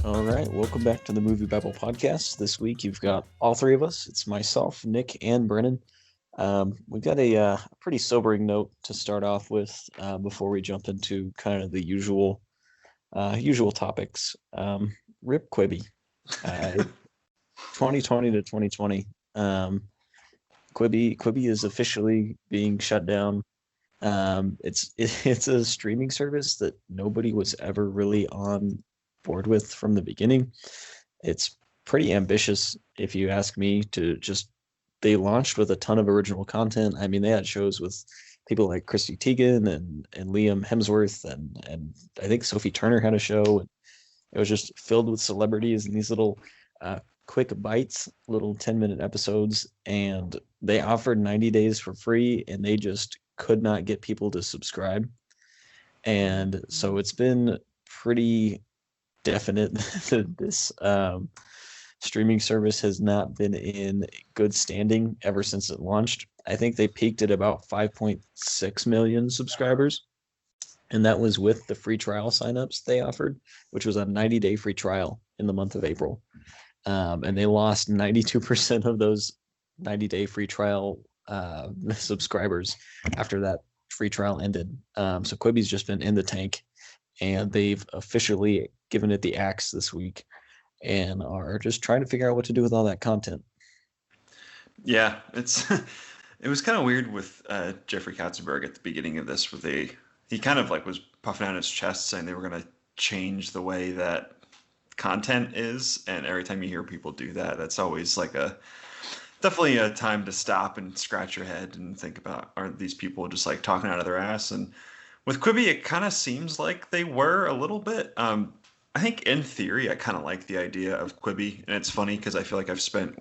All right, welcome back to the MovieBabble Podcast. This week you've got all three of us. It's myself, Nick, and Brennan. We've got a pretty sobering note to start off with before we jump into kind of the usual topics. Rip Quibi, 2020 to 2020. Quibi is officially being shut down. It's a streaming service that nobody was ever really on board with from the beginning. It's pretty ambitious, if you ask me. They launched with a ton of original content. I mean, they had shows with people like Chrissy Teigen and Liam Hemsworth and I think Sophie Turner had a show. It was just filled with celebrities and these little quick bites, little 10-minute episodes, and they offered 90 days for free, and they just could not get people to subscribe. And so it's been pretty definite that this streaming service has not been in good standing ever since it launched. I think they peaked at about 5.6 million subscribers, and that was with the free trial signups they offered, which was a 90-day free trial in the month of April. And they lost 92% of those 90-day free trial subscribers after that free trial ended. So Quibi's just been in the tank, and they've officially given it the axe this week and are just trying to figure out what to do with all that content. Yeah, it was kind of weird with Jeffrey Katzenberg at the beginning of this, where he kind of like was puffing out his chest saying they were going to change the way that content is, and every time you hear people do that, that's always like definitely a time to stop and scratch your head and think about, aren't these people just like talking out of their ass? And with Quibi, it kind of seems like they were a little bit. I think in theory, I kind of like the idea of Quibi, and it's funny because I feel like I've spent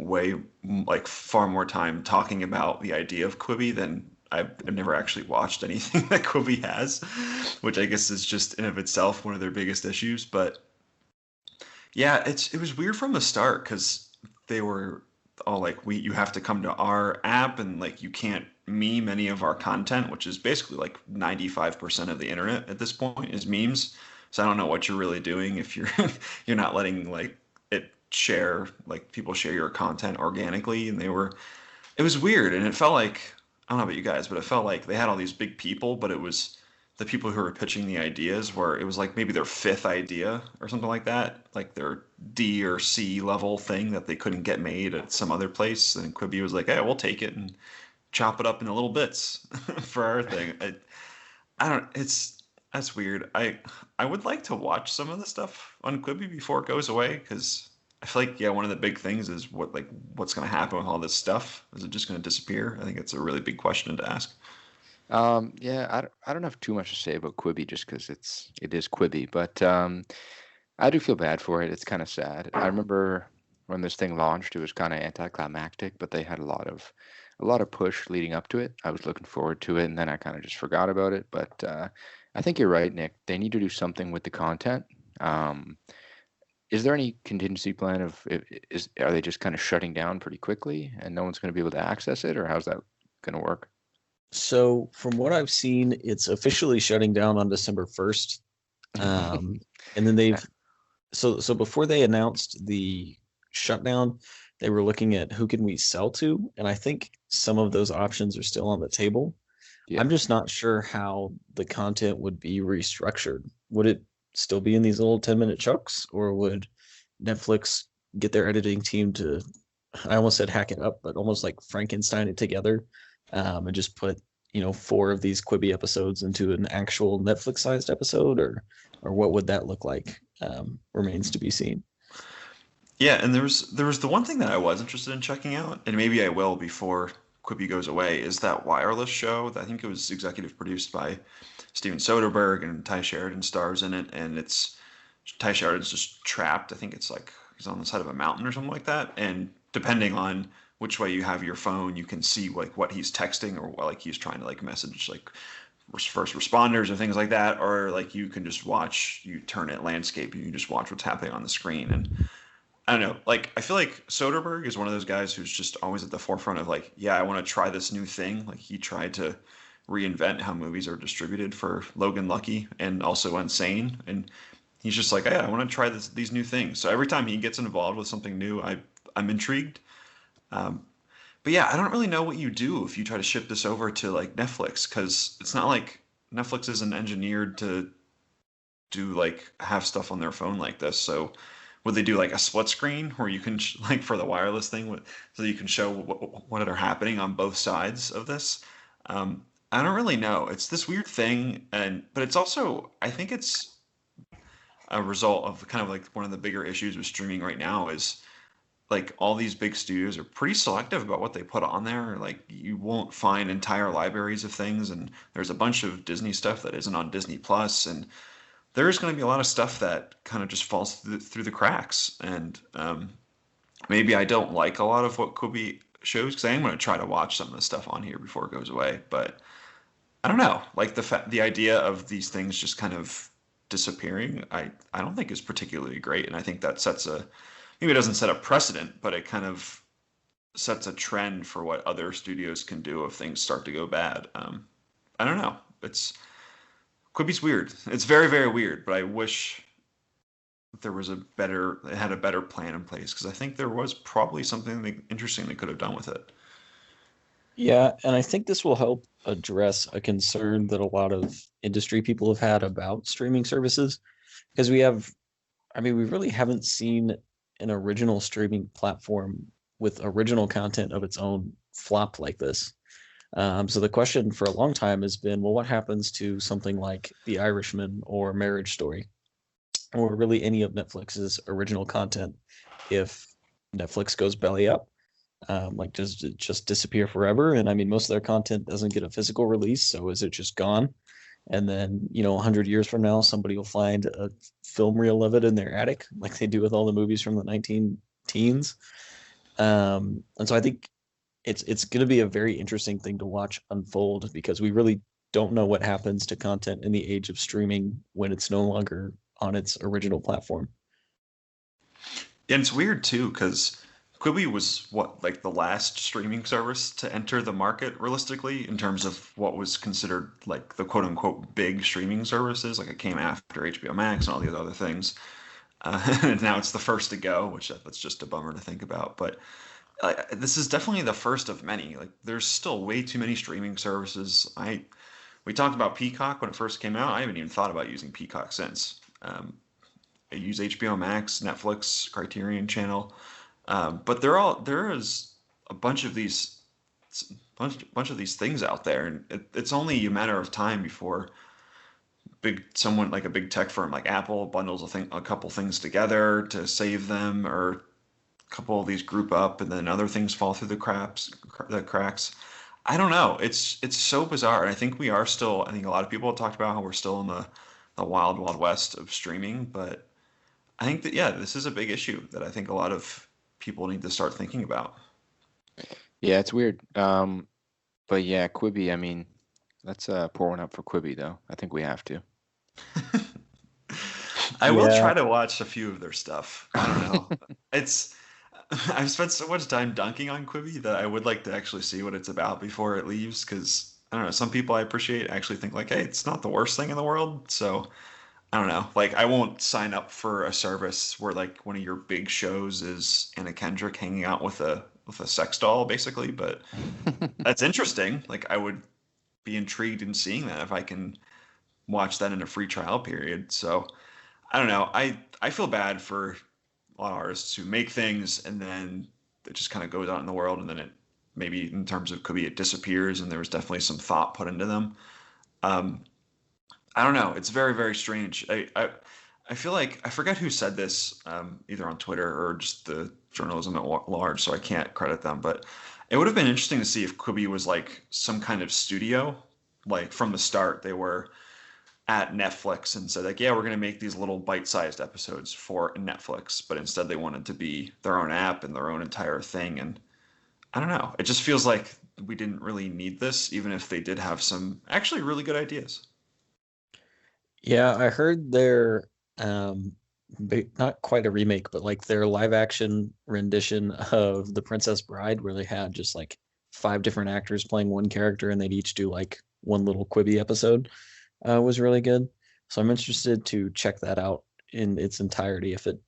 far more time talking about the idea of Quibi than I've never actually watched anything that Quibi has, which I guess is just in of itself one of their biggest issues. But yeah, it was weird from the start because they were all like, you have to come to our app, and like you can't meme any of our content, which is basically like 95% of the internet at this point is memes. So I don't know what you're really doing if you're you're not letting like it share, like people share your content organically. And it was weird, and it felt like, I don't know about you guys, but it felt like they had all these big people, but it was the people who were pitching the ideas where it was like maybe their fifth idea or something like that, like their D or C level thing that they couldn't get made at some other place. And Quibi was like, hey, we'll take it and chop it up into little bits for our thing. That's weird. I would like to watch some of the stuff on Quibi before it goes away, because I feel like, yeah, one of the big things is what's going to happen with all this stuff. Is it just going to disappear? I think it's a really big question to ask. Yeah, I don't have too much to say about Quibi just because it is Quibi, but I do feel bad for it. It's kind of sad. I remember when this thing launched, it was kind of anticlimactic, but they had a lot of push leading up to it. I was looking forward to it, and then I kind of just forgot about it. But I think you're right, Nick. They need to do something with the content. Is there any contingency plan are they just kind of shutting down pretty quickly and no one's going to be able to access it, or how's that going to work? So from what I've seen, it's officially shutting down on December 1st. And then so before they announced the shutdown, they were looking at who can we sell to, and I think some of those options are still on the table. Yeah. I'm just not sure how the content would be restructured. Would it still be in these little 10-minute chunks, or would Netflix get their editing team to, I almost said hack it up, but almost like Frankenstein it together, and just put 4 of these Quibi episodes into an actual Netflix-sized episode, or what would that look like? Remains to be seen. Yeah, and there was the one thing that I was interested in checking out, and maybe I will before Quibi goes away, is that Wireless show. I think it was executive produced by Steven Soderbergh, and Ty Sheridan stars in it, and Ty Sheridan's just trapped. I think it's like he's on the side of a mountain or something like that, and depending on which way you have your phone, you can see like what he's texting, or like he's trying to like message like first responders or things like that, or like you can just watch, you turn it landscape, you can just watch what's happening on the screen. And I don't know, like I feel like Soderbergh is one of those guys who's just always at the forefront of like, yeah, I want to try this new thing. Like he tried to reinvent how movies are distributed for Logan Lucky and also Unsane, and he's just like, I want to try these new things. So every time he gets involved with something new, I'm intrigued. Um, but yeah, I don't really know what you do if you try to ship this over to like Netflix, because it's not like Netflix isn't engineered to do like have stuff on their phone like this. So would they do like a split screen where you can like for the wireless thing, so you can show what are happening on both sides of this? I don't really know. It's this weird thing, but it's also, I think it's a result of kind of like one of the bigger issues with streaming right now is like all these big studios are pretty selective about what they put on there. Like you won't find entire libraries of things, and there's a bunch of Disney stuff that isn't on Disney Plus, and there's going to be a lot of stuff that kind of just falls through the cracks. And maybe I don't like a lot of what Quibi shows, because I am going to try to watch some of the stuff on here before it goes away. But I don't know, like the idea of these things just kind of disappearing, I don't think is particularly great, and I think that maybe it doesn't set a precedent, but it kind of sets a trend for what other studios can do if things start to go bad. I don't know. Quibi's weird. It's very, very weird, but I wish there was it had a better plan in place, because I think there was probably something interesting they could have done with it. Yeah, and I think this will help address a concern that a lot of industry people have had about streaming services, because we really haven't seen an original streaming platform with original content of its own flop like this. So the question for a long time has been, well, what happens to something like The Irishman or Marriage Story, or really any of Netflix's original content, if Netflix goes belly up? Does it just disappear forever? And I mean, most of their content doesn't get a physical release, so is it just gone? And then, 100 years from now, somebody will find a film reel of it in their attic, like they do with all the movies from the 19 teens. And so I think it's going to be a very interesting thing to watch unfold, because we really don't know what happens to content in the age of streaming when it's no longer on its original platform. And it's weird too, because Quibi was like the last streaming service to enter the market realistically in terms of what was considered like the quote unquote big streaming services. Like it came after HBO Max and all these other things. And now it's the first to go, which that's just a bummer to think about. But this is definitely the first of many. Like there's still way too many streaming services. We talked about Peacock when it first came out. I haven't even thought about using Peacock since. I use HBO Max, Netflix, Criterion Channel. But there is a bunch of these things out there, and it's only a matter of time before someone like a big tech firm like Apple bundles a couple things together to save them, or a couple of these group up, and then other things fall through the cracks. I don't know. It's so bizarre, and I think we are still. I think a lot of people have talked about how we're still in the wild, wild west of streaming, but I think that this is a big issue that I think a lot of people need to start thinking about. Yeah, it's weird. But yeah, Quibi, I mean, let's pour one up for Quibi, though. I think we have to. I will try to watch a few of their stuff. I don't know. I've spent so much time dunking on Quibi that I would like to actually see what it's about before it leaves, because I don't know, some people I appreciate actually think like, hey, it's not the worst thing in the world. So I don't know. Like, I won't sign up for a service where like one of your big shows is Anna Kendrick hanging out with a sex doll, basically. But that's interesting. Like, I would be intrigued in seeing that if I can watch that in a free trial period. So I don't know. I feel bad for a lot of artists who make things and then it just kind of goes out in the world, and then it maybe in terms of Quibi it disappears, and there was definitely some thought put into them. I don't know. It's very, very strange. I feel like I forget who said this, either on Twitter or just the journalism at large, so I can't credit them. But it would have been interesting to see if Quibi was like some kind of studio, like from the start they were at Netflix and said like, yeah, we're going to make these little bite-sized episodes for Netflix, but instead they wanted to be their own app and their own entire thing. And I don't know. It just feels like we didn't really need this, even if they did have some actually really good ideas. Yeah, I heard their not quite a remake, but like their live action rendition of The Princess Bride, where they had just like 5 different actors playing one character and they'd each do like one little Quibi episode, was really good. So I'm interested to check that out in its entirety if it,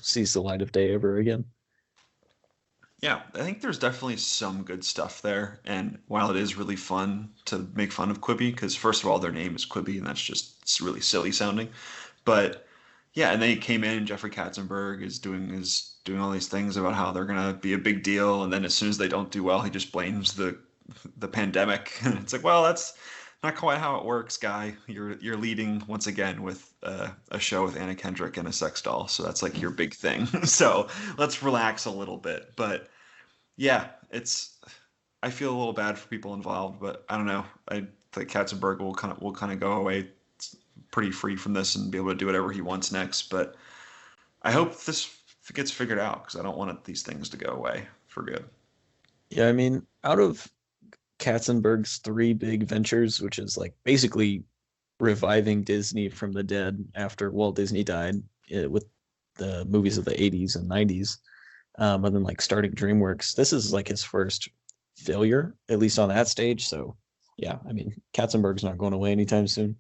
sees the light of day ever again. Yeah, I think there's definitely some good stuff there. And while it is really fun to make fun of Quibi, because first of all, their name is Quibi, and that's just it's really silly sounding. But yeah, and then he came in, Jeffrey Katzenberg is doing all these things about how they're gonna be a big deal, and then as soon as they don't do well, he just blames the pandemic. And it's like, well, that's not quite how it works, guy. You're leading once again with a show with Anna Kendrick and a sex doll, so that's like your big thing. So let's relax a little bit. But yeah, I feel a little bad for people involved, but I don't know. I think Katzenberg will kind of go away pretty free from this and be able to do whatever he wants next. But I hope this gets figured out because I don't want these things to go away for good. Yeah, I mean, out of Katzenberg's three big ventures, which is like basically reviving Disney from the dead after Walt Disney died, with the movies of the 80s and 90s, and then like starting DreamWorks. This is like his first failure, at least on that stage. So yeah, I mean, Katzenberg's not going away anytime soon.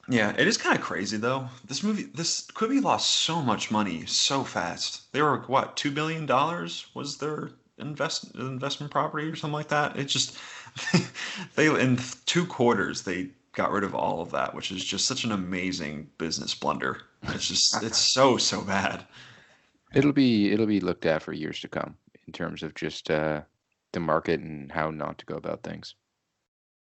Yeah, it is kind of crazy though. This Quibi lost so much money so fast. They were what, $2 billion was their investment property or something like that. It just they in 2 quarters they got rid of all of that, which is just such an amazing business blunder. It's so bad. It'll be looked at for years to come in terms of just the market and how not to go about things.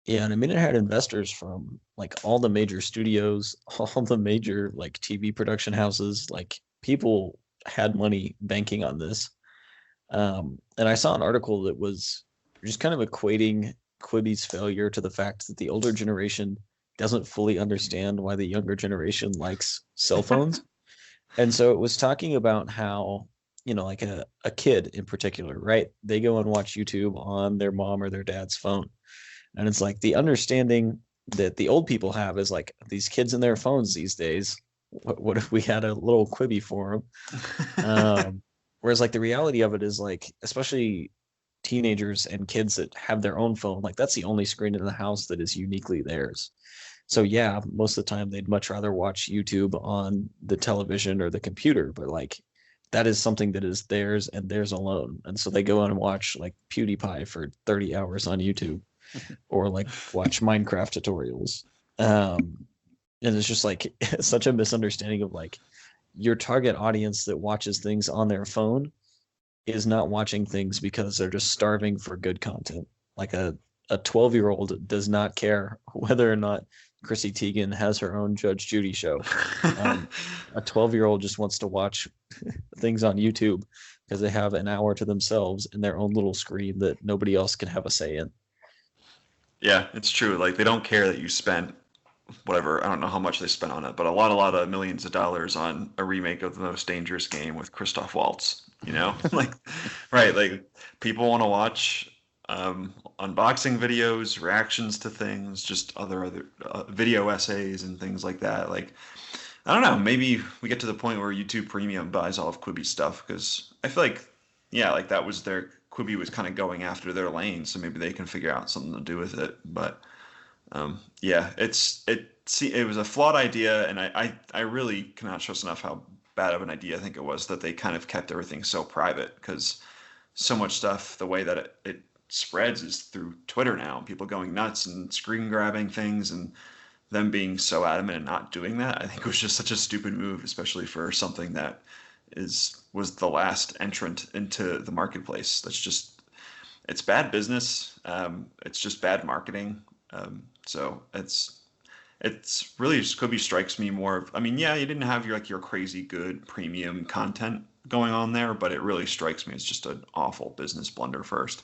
Yeah, and I mean, it had investors from like all the major studios, all the major like TV production houses. Like people had money banking on this. And I saw an article that was just kind of equating Quibi's failure to the fact that the older generation doesn't fully understand why the younger generation likes cell phones. And so it was talking about how, like a kid in particular, right? They go and watch YouTube on their mom or their dad's phone. And it's like the understanding that the old people have is like these kids in their phones these days. What if we had a little Quibi for them? Whereas like the reality of it is like, especially teenagers and kids that have their own phone, like that's the only screen in the house that is uniquely theirs. So yeah, most of the time they'd much rather watch YouTube on the television or the computer, but like that is something that is theirs and theirs alone. And so they go on and watch like PewDiePie for 30 hours on YouTube or like watch Minecraft tutorials. And it's just like such a misunderstanding of like your target audience that watches things on their phone is not watching things because they're just starving for good content. Like a 12-year-old does not care whether or not Chrissy Teigen has her own Judge Judy show. A 12-year-old just wants to watch things on YouTube because they have an hour to themselves in their own little screen that nobody else can have a say in. Yeah, it's true. Like they don't care that you spent whatever, I don't know how much they spent on it, but a lot of millions of dollars on a remake of The Most Dangerous Game with Christoph Waltz, like, right. Like people want to watch unboxing videos, reactions to things, just other video essays and things like that. Like, I don't know, maybe we get to the point where YouTube Premium buys all of Quibi's stuff because I feel like, yeah, like that was Quibi was kind of going after their lane, so maybe they can figure out something to do with it. But yeah, it was a flawed idea, and I really cannot stress enough how bad of an idea I think it was that they kind of kept everything so private because so much stuff, the way that it spreads is through Twitter now, people going nuts and screen grabbing things and them being so adamant and not doing that. I think it was just such a stupid move, especially for something that was the last entrant into the marketplace. It's bad business. It's just bad marketing. So it's really just Quibi strikes me more of, I mean, yeah, you didn't have your crazy good premium content going on there, but it really strikes me as just an awful business blunder first.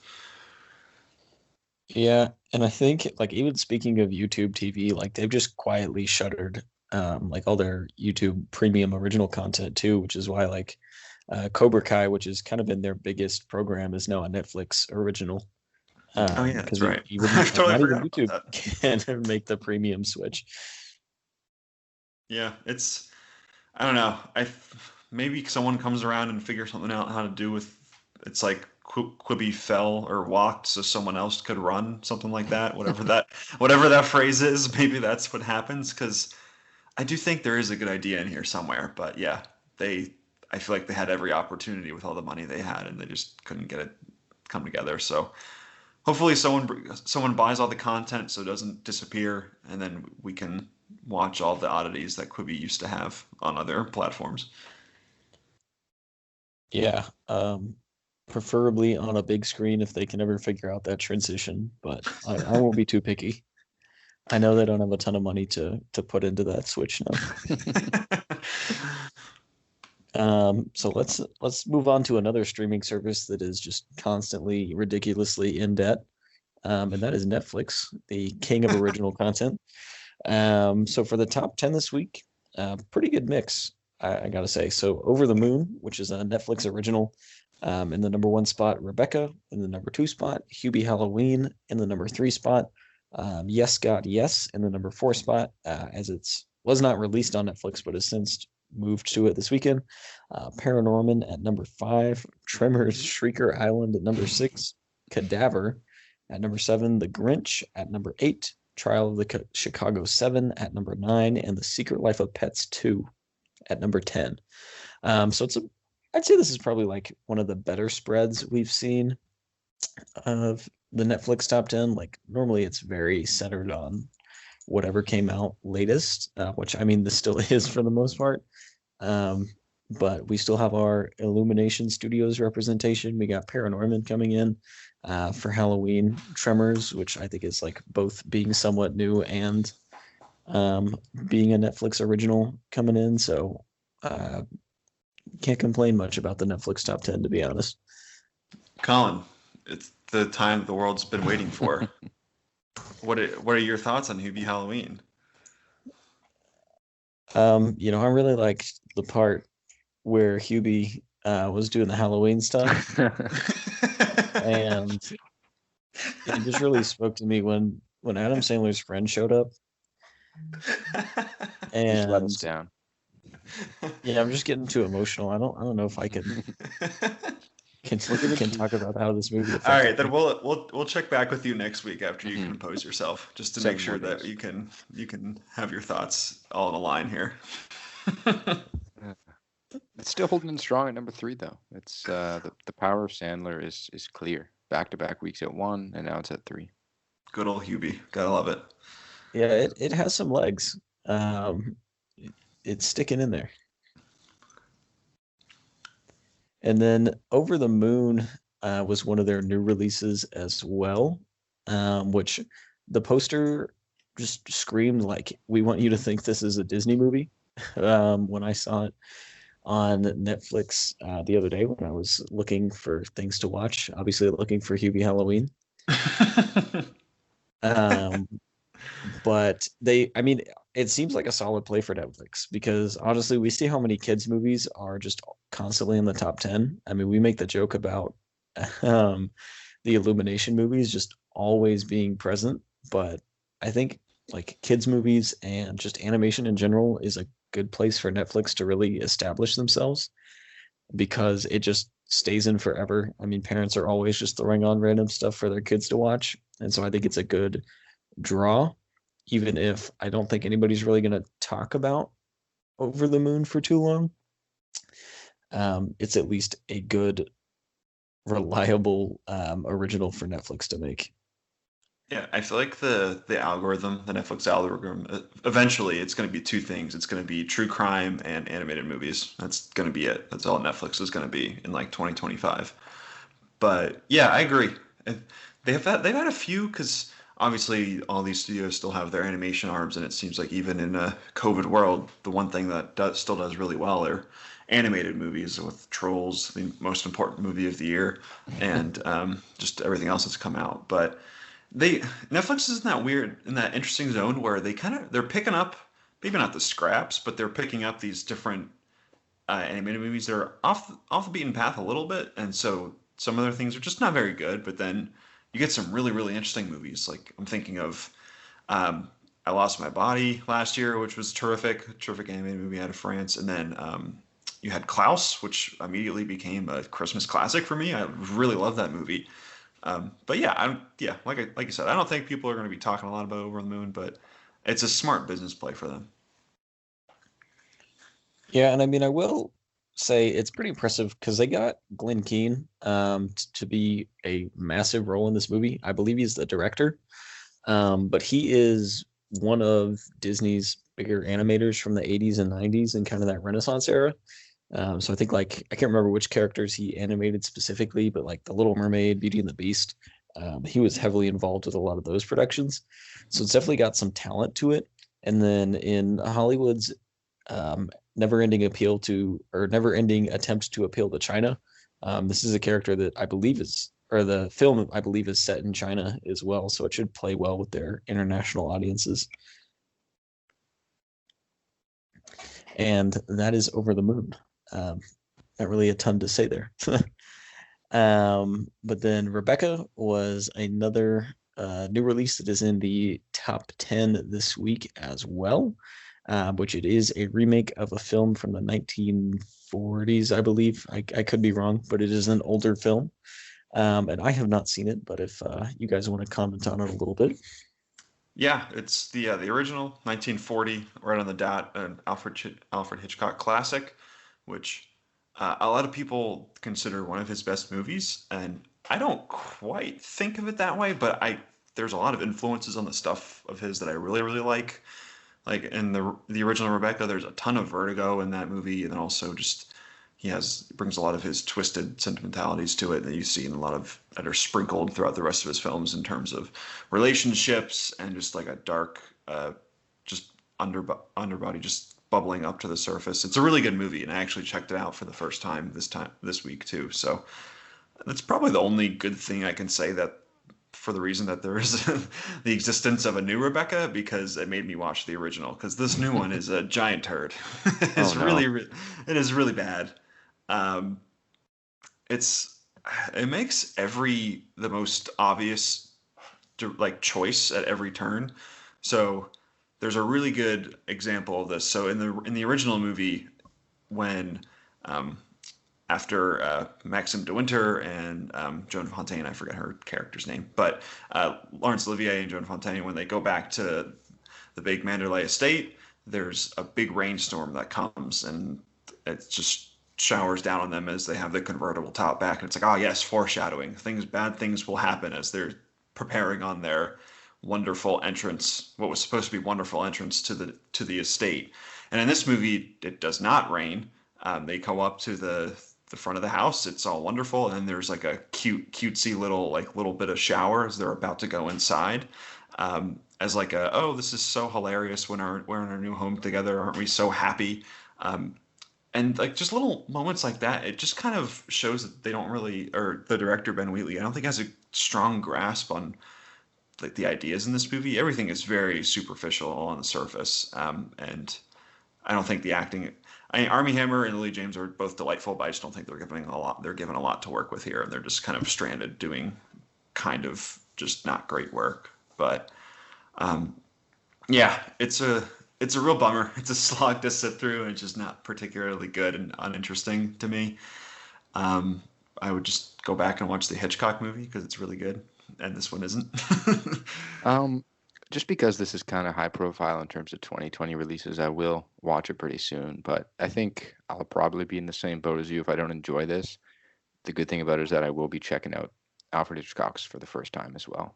Yeah, and I think like even speaking of YouTube TV, like they've just quietly shuttered like all their YouTube premium original content too, which is why like Cobra Kai, which is kind of in their biggest program, is now a Netflix original. Oh yeah, that's right. You wouldn't, I've totally not even forgot about YouTube can make the premium switch. Yeah, I don't know. Maybe someone comes around and figures something out how to do with it's like Quibi fell or walked so someone else could run, something like that. Whatever that phrase is, maybe that's what happens. Because I do think there is a good idea in here somewhere, but yeah, I feel like they had every opportunity with all the money they had, and they just couldn't get it come together. So hopefully someone buys all the content so it doesn't disappear, and then we can watch all the oddities that Quibi used to have on other platforms. Yeah, preferably on a big screen if they can ever figure out that transition, but I won't be too picky. I know they don't have a ton of money to put into that switch now. So let's move on to another streaming service that is just constantly ridiculously in debt, and that is Netflix, the king of original content. So for the top 10 this week, pretty good mix, I gotta say. So Over the Moon, which is a Netflix original, in the number 1 spot, Rebecca in the number 2 spot, Hubie Halloween in the number 3 spot, Yes God Yes in the number 4 spot, as it's was not released on Netflix but has since moved to it this weekend. Paranorman at number 5, Tremors Shrieker Island at number 6, Cadaver at number 7, The Grinch at number 8, Trial of the Chicago 7 at number 9, and The Secret Life of Pets 2 at number 10. So I'd say this is probably like one of the better spreads we've seen of the Netflix top 10. Like normally it's very centered on whatever came out latest, which I mean this still is for the most part. But we still have our Illumination Studios representation. We got Paranorman coming in for Halloween, Tremors, which I think is like both being somewhat new and being a Netflix original coming in. So can't complain much about the Netflix top 10, to be honest. Collin, it's the time the world's been waiting for. What are your thoughts on Hubie Halloween? I really liked the part where Hubie was doing the Halloween stuff. And it just really spoke to me when Adam Sandler's friend showed up. And just let us down. Yeah, I'm just getting too emotional. I don't know if I can talk about how this movie affected All right, then me. we'll check back with you next week after you compose yourself, just to 7 make sure more that days. you can have your thoughts all in a line here. It's still holding in strong at number 3, though. It's the power of Sandler is clear. Back-to-back weeks at 1, and now it's at 3. Good old Hubie, gotta love it. Yeah, it has some legs. It's sticking in there. And then Over the Moon was one of their new releases as well, which the poster just screamed like, we want you to think this is a Disney movie. When I saw it on Netflix the other day when I was looking for things to watch, obviously looking for Hubie Halloween. But it seems like a solid play for Netflix because honestly, we see how many kids movies are just constantly in the top 10. I mean, we make the joke about the Illumination movies just always being present, but I think like kids movies and just animation in general is a good place for Netflix to really establish themselves because it just stays in forever. I mean, parents are always just throwing on random stuff for their kids to watch, and so I think it's a good draw, even if I don't think anybody's really going to talk about Over the Moon for too long. It's at least a good, reliable original for Netflix to make. Yeah, I feel like the algorithm, the Netflix algorithm, eventually it's going to be two things. It's going to be true crime and animated movies. That's going to be it. That's all Netflix is going to be in like 2025. But yeah, I agree. They've had a few because obviously all these studios still have their animation arms, and it seems like even in a COVID world, the one thing that still does really well are animated movies with Trolls, the most important movie of the year, and just everything else that's come out. But Netflix is in that interesting zone where they're picking up, maybe not the scraps, but they're picking up these different animated movies that are off the beaten path a little bit, and so some of their things are just not very good. But then you get some really really interesting movies. Like I'm thinking of I Lost My Body last year, which was terrific animated movie out of France, and then you had Klaus, which immediately became a Christmas classic for me. I really love that movie. But yeah, like you said, I don't think people are going to be talking a lot about Over the Moon, but it's a smart business play for them. Yeah, and I mean, I will say it's pretty impressive because they got Glenn Keane to be a massive role in this movie. I believe he's the director, but he is one of Disney's bigger animators from the 80s and 90s and kind of that Renaissance era. So I think like I can't remember which characters he animated specifically, but like The Little Mermaid, Beauty and the Beast, he was heavily involved with a lot of those productions. So it's definitely got some talent to it. And then in Hollywood's never-ending appeal to or never-ending attempt to appeal to China, this is a character that I believe is or the film I believe is set in China as well, so it should play well with their international audiences. And that is Over the Moon. Not really a ton to say there. But then Rebecca was another new release that is in the top 10 this week as well, which it is a remake of a film from the 1940s, I believe. I could be wrong, but it is an older film. And I have not seen it, but if you guys want to comment on it a little bit. Yeah, it's the original 1940, right on the dot, an Alfred Hitchcock classic, which a lot of people consider one of his best movies, and I don't quite think of it that way, but there's a lot of influences on the stuff of his that I really really like. Like in the original Rebecca, there's a ton of vertigo in that movie, and then also just brings a lot of his twisted sentimentalities to it that you see in a lot of that are sprinkled throughout the rest of his films in terms of relationships and just like a dark, just underbody just bubbling up to the surface. It's a really good movie, and I actually checked it out for the first time this week too. So that's probably the only good thing I can say that for the reason that there is the existence of a new Rebecca, because it made me watch the original, because this new one is a giant turd. It's it is really bad. Um, it makes the most obvious like choice at every turn. So there's a really good example of this. So in the original movie, when after Maxim de Winter and Joan Fontaine, I forget her character's name, but Laurence Olivier and Joan Fontaine, when they go back to the big Manderley estate, there's a big rainstorm that comes, and it just showers down on them as they have the convertible top back, and it's like, oh yes, foreshadowing. Bad things will happen as they're preparing on their wonderful entrance, what was supposed to be wonderful entrance to the estate. And in this movie, it does not rain. They come up to the front of the house. It's all wonderful, and then there's like a cutesy little bit of shower as they're about to go inside. As like this is so hilarious when we're in our new home together. Aren't we so happy? And like just little moments like that, it just kind of shows that they don't really, or the director Ben Wheatley, I don't think has a strong grasp on like the ideas in this movie. Everything is very superficial on the surface, and I don't think the acting. Armie Hammer and Lily James are both delightful, but I just don't think they're given a lot. They're given a lot to work with here, and they're just kind of stranded doing kind of just not great work. But yeah, it's a real bummer. It's a slog to sit through, and it's just not particularly good and uninteresting to me. I would just go back and watch the Hitchcock movie because it's really good, and this one isn't. Just because this is kind of high profile in terms of 2020 releases, I will watch it pretty soon. But I think I'll probably be in the same boat as you if I don't enjoy this. The good thing about it is that I will be checking out Alfred Hitchcock's for the first time as well.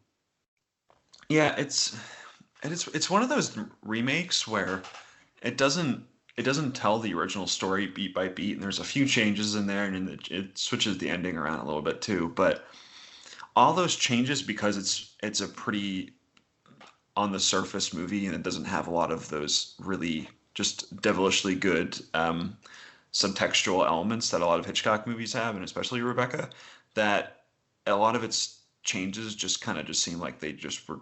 Yeah, it's one of those remakes where it doesn't tell the original story beat by beat, and there's a few changes in there, and it switches the ending around a little bit too. But all those changes, because it's a pretty on the surface movie, and it doesn't have a lot of those really just devilishly good subtextual elements that a lot of Hitchcock movies have, and especially Rebecca, that a lot of its changes just seem like they just were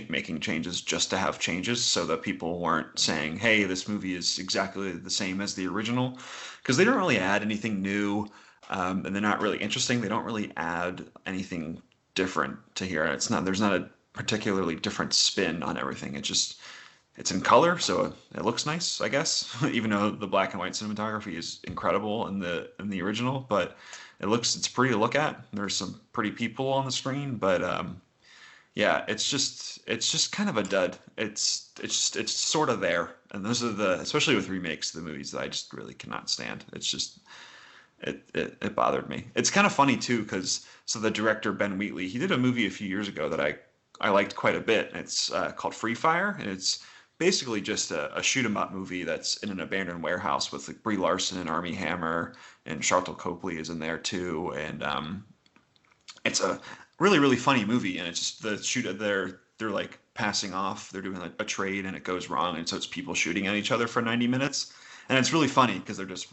making changes just to have changes, so that people weren't saying, hey, this movie is exactly the same as the original, because they don't really add anything new, and they're not really interesting. They don't really add anything different to here. There's not a particularly different spin on everything. It's in color, so it looks nice, I guess, even though the black and white cinematography is incredible in the original, but it's pretty to look at. There's some pretty people on the screen, but yeah, it's just kind of a dud. It's sort of there, And those are especially with remakes, the movies that I just really cannot stand. It's just it bothered me. It's kind of funny too, because the director Ben Wheatley, he did a movie a few years ago that I liked quite a bit. It's called Free Fire, and it's basically just a shoot 'em up movie that's in an abandoned warehouse with like Brie Larson and Armie Hammer, and Charlton Copley is in there too, and it's a really really funny movie, and it's just the shoot they're like passing off, they're doing like a trade and it goes wrong, and so it's people shooting at each other for 90 minutes, and it's really funny because they're just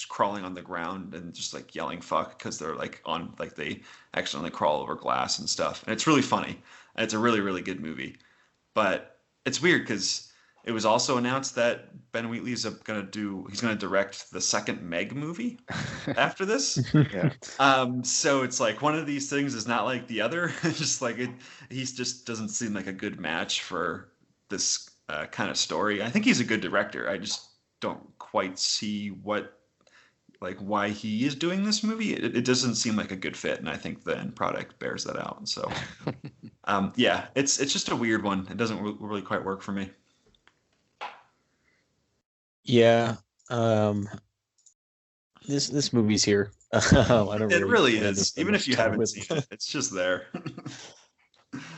crawling on the ground and just like yelling fuck because they're like on like they accidentally crawl over glass and stuff, and it's really funny, and it's a really really good movie. But it's weird because it was also announced that Ben Wheatley's he's going to direct the second Meg movie after this. Yeah. So it's like one of these things is not like the other. It's just like he just doesn't seem like a good match for this kind of story. I think he's a good director. I just don't quite see why he is doing this movie. It doesn't seem like a good fit, and I think the end product bears that out. So, yeah, it's just a weird one. It doesn't really quite work for me. Yeah, this movie's here. I don't It really spend is. that Even much if you time haven't with seen it, it's just there.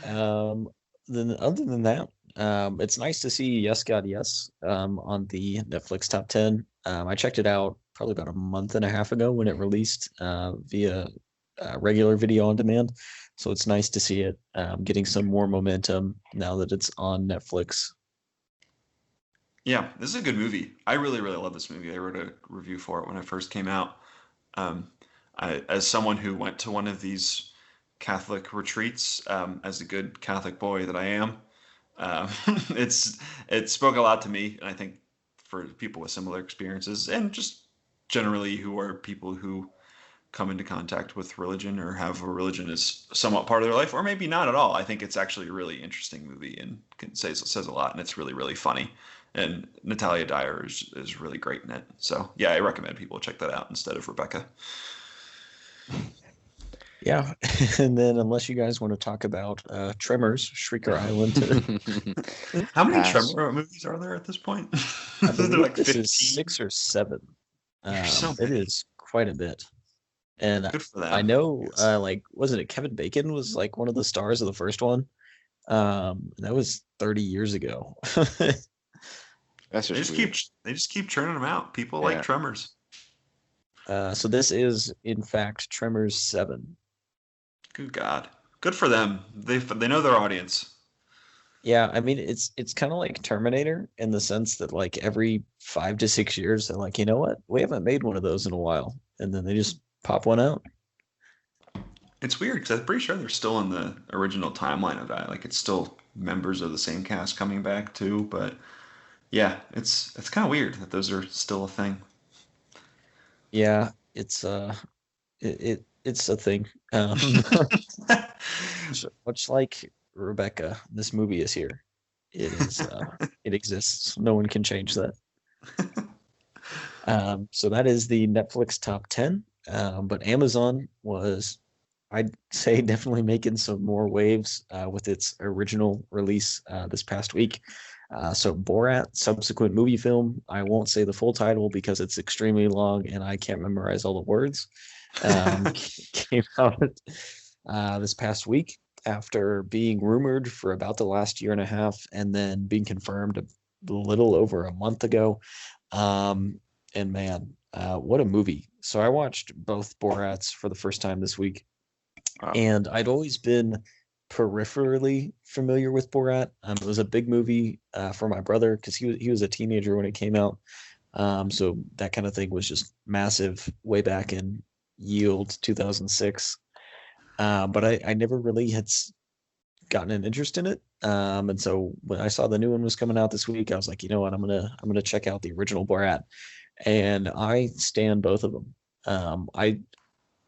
Then other than that, it's nice to see Yes God Yes on the Netflix top 10. I checked it out probably about a month and a half ago when it released via regular video on demand. So it's nice to see it getting some more momentum now that it's on Netflix. Yeah, this is a good movie. I really, really love this movie. I wrote a review for it when it first came out. As someone who went to one of these Catholic retreats, as a good Catholic boy that I am, it spoke a lot to me, and I think for people with similar experiences, and just generally who are people who come into contact with religion or have a religion as somewhat part of their life, or maybe not at all. I think it's actually a really interesting movie and says a lot, and it's really, really funny. And Natalia Dyer is really great in it. So yeah, I recommend people check that out instead of Rebecca. Yeah, and then unless you guys want to talk about Tremors, Shrieker Island. How many Pass. Tremor movies are there at this point? I Is there believe like this 15? is 6 or 7. There's so It many. is quite a bit. And Good for them. I know, Yes. wasn't it Kevin Bacon was like one of the stars of the first one? That was 30 years ago. That's They just just weird. keep churning them out. People Yeah. like Tremors. So this is, in fact, Tremors 7. Good God. Good for them. They know their audience. Yeah, I mean, it's kind of like Terminator in the sense that like every 5 to 6 years, they're like, you know what? We haven't made one of those in a while. And then they just pop one out. It's weird because I'm pretty sure they're still in the original timeline of that. Like it's still members of the same cast coming back too. But yeah, it's kind of weird that those are still a thing. Yeah, it's it's a thing. Much like Rebecca, this movie is here. It is it exists. No one can change that. So that is the Netflix top 10. But Amazon was, I'd say, definitely making some more waves with its original release this past week. So Borat Subsequent Moviefilm. I won't say the full title because it's extremely long and I can't memorize all the words. Came out this past week after being rumored for about the last year and a half and then being confirmed a little over a month ago. And man, what a movie. So I watched both Borats for the first time this week. Wow. And I'd always been peripherally familiar with Borat. It was a big movie for my brother because he was a teenager when it came out. So that kind of thing was just massive way back in Yield 2006. But I never really had gotten an interest in it. And so when I saw the new one was coming out this week, I was like, you know what, I'm gonna check out the original Borat. And I stand both of them.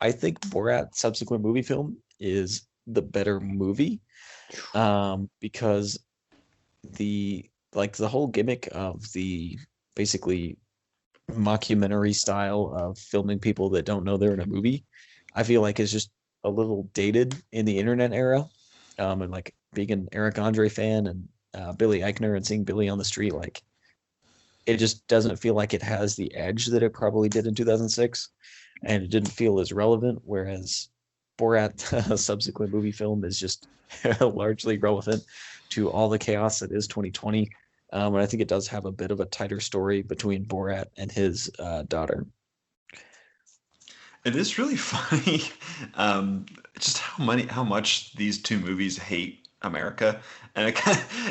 I think Borat Subsequent Moviefilm is the better movie because the whole gimmick of the basically mockumentary style of filming people that don't know they're in a movie, I feel like is just a little dated in the internet era. And like being an Eric Andre fan and Billy Eichner and seeing Billy on the street, like it just doesn't feel like it has the edge that it probably did in 2006, and it didn't feel as relevant. Whereas Borat subsequent movie film is just largely relevant to all the chaos that is 2020. And I think it does have a bit of a tighter story between Borat and his daughter. It is really funny, just how much these two movies hate America, and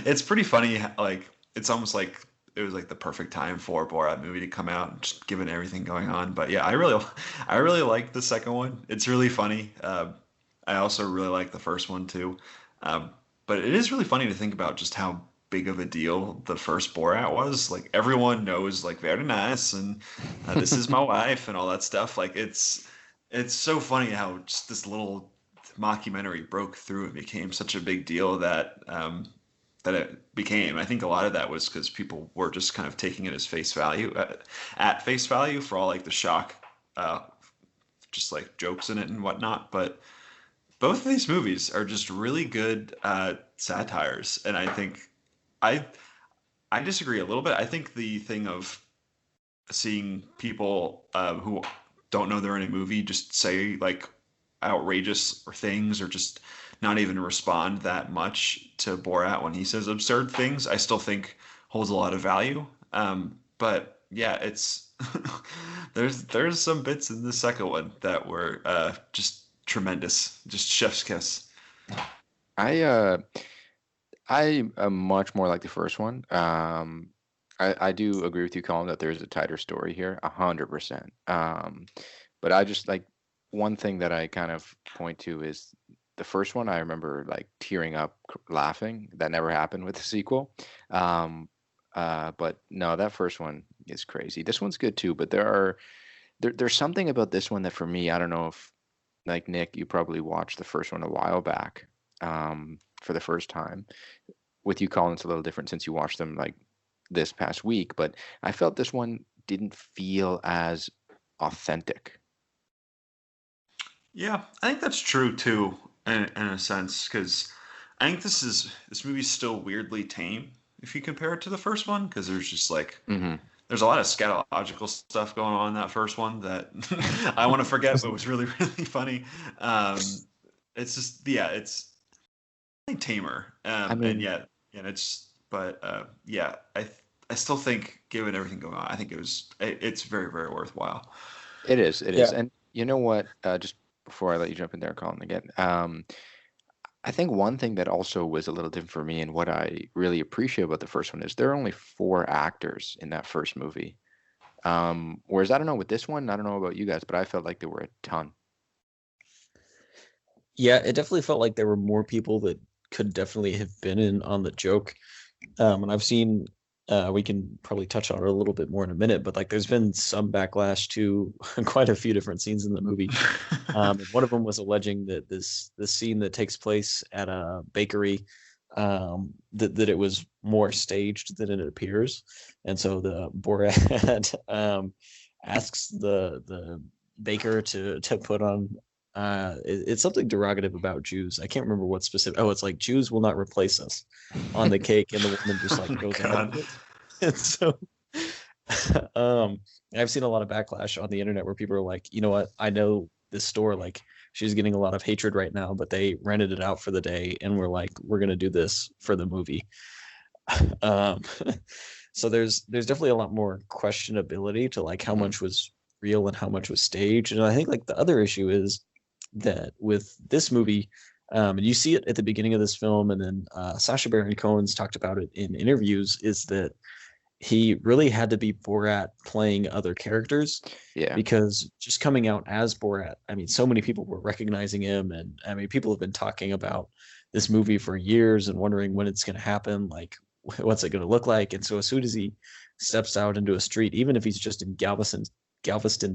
it's pretty funny. Like it's almost like it was like the perfect time for a Borat movie to come out, just given everything going on. But yeah, I really like the second one. It's really funny. I also really like the first one too. But it is really funny to think about just how big of a deal the first Borat was. Like everyone knows, like very nice, and this is my wife, and all that stuff. Like it's so funny how just this little mockumentary broke through and became such a big deal that that it became. I think a lot of that was because people were just kind of taking it as face value, at face value, for all like the shock, just like jokes in it and whatnot. But both of these movies are just really good satires, and I think I I disagree a little bit. I think the thing of seeing people who don't know they're in a movie just say like outrageous or things, or just not even respond that much to Borat when he says absurd things, I still think holds a lot of value. But yeah, it's there's some bits in the second one that were just tremendous, just chef's kiss. I I am much more like the first one. I do agree with you, Colin, that there's a tighter story here, 100%. But I just like one thing that I kind of point to is the first one. I remember like tearing up, laughing. That never happened with the sequel. But no, that first one is crazy. This one's good too, but there's something about this one that for me, I don't know if like Nick, you probably watched the first one a while back for the first time. With you, Colin, it's a little different since you watched them like this past week, but I felt this one didn't feel as authentic. Yeah, I think that's true too, in a sense, because I think this movie's still weirdly tame if you compare it to the first one, because there's just like Hmm. there's a lot of scatological stuff going on in that first one that I want to forget, but was really really funny. Um, it's just yeah, it's like tamer, I and mean, yet and it's but yeah, I still think given everything going on, I think it's very very worthwhile. it is, it Yeah. is. And you know what? Just before I let you jump in there, Colin, again, I think one thing that also was a little different for me and what I really appreciate about the first one is there are only four actors in that first movie. Whereas I don't know with this one, I don't know about you guys, but I felt like there were a ton. Yeah, it definitely felt like there were more people that could definitely have been in on the joke. And I've seen, we can probably touch on it a little bit more in a minute, but like there's been some backlash to quite a few different scenes in the movie. And one of them was alleging that this scene that takes place at a bakery, that it was more staged than it appears. And so the Borat asks the baker to put on it's something derogative about Jews. I can't remember what specific. Oh, it's like Jews will not replace us on the cake, and the woman just Oh like my goes ahead God. with it. And so, um, I've seen a lot of backlash on the internet where people are like, you know what? I know this store, like she's getting a lot of hatred right now, but they rented it out for the day, and we're like, we're gonna do this for the movie. Um, so there's definitely a lot more questionability to like how Mhm. much was real and how much was staged. And I think like the other issue is that with this movie, and you see it at the beginning of this film, and then Sacha Baron Cohen's talked about it in interviews, is that he really had to be Borat playing other characters, Yeah. because just coming out as Borat, I mean, so many people were recognizing him, and I mean, people have been talking about this movie for years and wondering when it's going to happen, like what's it going to look like. And so as soon as he steps out into a street, even if he's just in Galveston,